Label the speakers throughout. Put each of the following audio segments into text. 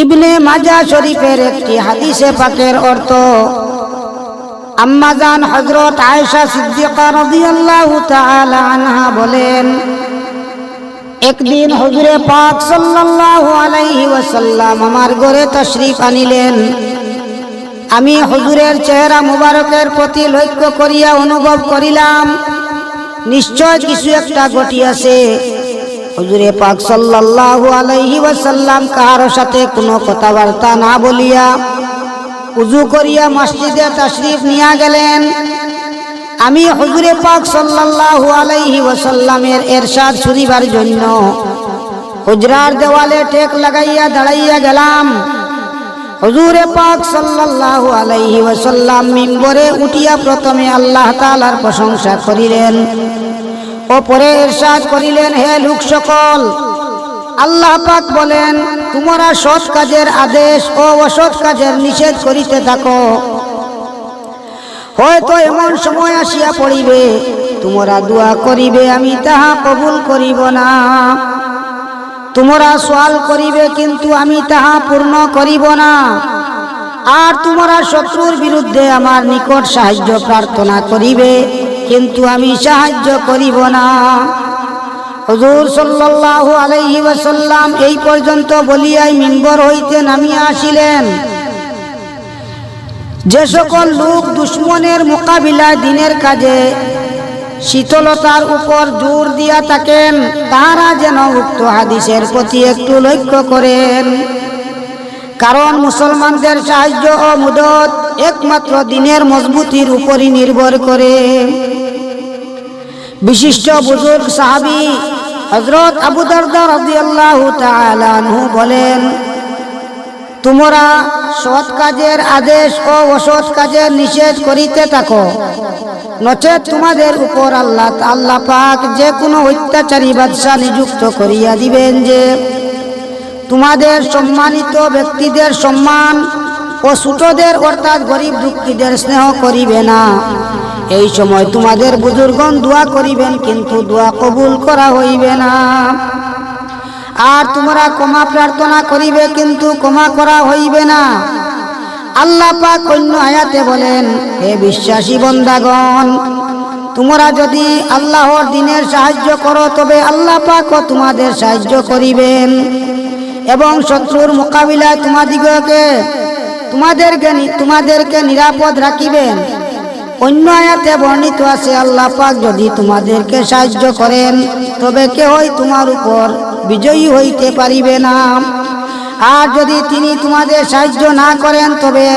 Speaker 1: ইবনে মাজাহ শরীফের একটি হাদিসে পাকের অর্থ, আম্মাজান হযরত আয়েশা সিদ্দিকা রাদিয়াল্লাহু তাআলা আনহা বলেন, একদিন হুজুরে পাক সাল্লাল্লাহু আলাইহি ওয়াসাল্লাম আমার ঘরে তাশরীফ আনিলেন। আমি হুজুরের চেহারা মুবারকের প্রতি লক্ষ্য করিয়া অনুভব করিলাম নিশ্চয় কিছু একটা ঘটিয়াছে। হুজুরে পাক সাল্লাল্লাহু আলাইহি ওয়াসাল্লাম কারো সাথে কোনো কথাবার্তা না বলিয়া উযু করিয়া মসজিদে তাশরীফ নিয়া গেলেন। আমি হুজুরে পাক সাল্লাল্লাহু আলাইহি ওয়াসাল্লামের ইরশাদ শুনিবার জন্য হুজরার দেওয়ালে টেক লাগাইয়া দাঁড়াইয়া গেলাম। হুজুরে পাক সাল্লাল্লাহু আলাইহি ওয়াসাল্লাম মিম্বরে উঠিয়া প্রথমে আল্লাহ তাআলার প্রশংসা করিলেন ও পরে ইরশাদ করিলেন, হে লোক সকল, আল্লাহ পাক বলেন, তোমরা সৎ কাজের আদেশ ও অসৎ কাজের নিষেধ করিতে থাকো। হয়তো এমন সময় আসিয়া পড়িবে তোমরা দোয়া করিবে, আমি তাহা কবুল করিব না। তোমরা সওয়াল করিবে কিন্তু আমি তাহা পূর্ণ করিব না। আর তোমরা শত্রুর বিরুদ্ধে আমার নিকট সাহায্য প্রার্থনা করিবে কিন্তু আমি সাহায্য করিব না। হুজুর সাল্লাল্লাহু আলাইহি ওয়াসাল্লাম এই পর্যন্ত বলিয়াই মিম্বর হইতে নামিয়া আসিলেন। যে সকল লোক দুশমনের মোকাবিলায় দিনের কাজে শীতলতার উপর জোর দিয়া থাকেন তাহারা যেন উক্ত হাদিসের প্রতি একটু লক্ষ্য করেন। কারণ মুসলমানদের সাহায্য ও মদদ একমাত্র দিনের মজবুতির উপরই নির্ভর করে। বিশিষ্ট বুজুর্গ সাহাবী হযরত আবু দারদা রাদিয়াল্লাহু তাআলা আনহু বলেন, তোমরা সৎ কাজের আদেশ ও অসৎ কাজের নিষেধ করিতে থাকো, নচেৎ তোমাদের উপর আল্লাহ পাক যে কোনো অত্যাচারী বাদশা নিযুক্ত করিয়া দিবেন যে তোমাদের সম্মানিত ব্যক্তিদের সম্মান ও ছোটদের অর্থাৎ গরিব দুঃখীদের স্নেহ করিবে না। এই সময় তোমাদের বুজুর্গণ দোয়া করিবেন কিন্তু দোয়া কবুল করা হইবে না। আর তোমরা ক্ষমা প্রার্থনা করিবে কিন্তু ক্ষমা করা হইবে না। আল্লাহ পাক অন্য আয়াতে বলেন, হে বিশ্বাসী বান্দাগণ, তোমরা যদি আল্লাহর দ্বীনের সাহায্য করো তবে আল্লাহ পাকও তোমাদের সাহায্য করিবেন এবং শত্রুর মোকাবিলায় তোমাদেরকে নিরাপদ রাখিবেন। অন্য আয়াতে বর্ণিত আছে, আল্লাহ পাক যদি তোমাদেরকে সাহায্য করেন তবে কেহই তোমার উপর বিজয়ী হইতে পারিবে না। আর যদি তিনি তোমাদের সাহায্য না করেন তবে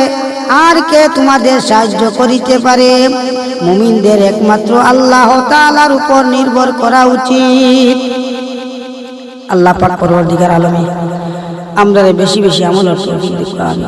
Speaker 1: আর কে তোমাদের সাহায্য করিতে পারে? মুমিনদের একমাত্র আল্লাহ তাআলার উপর নির্ভর করা উচিত। আল্লাহ পাক পরওয়ারদিগার আলমী আমরা বেশি বেশি আমল আর তৌফিক দিন।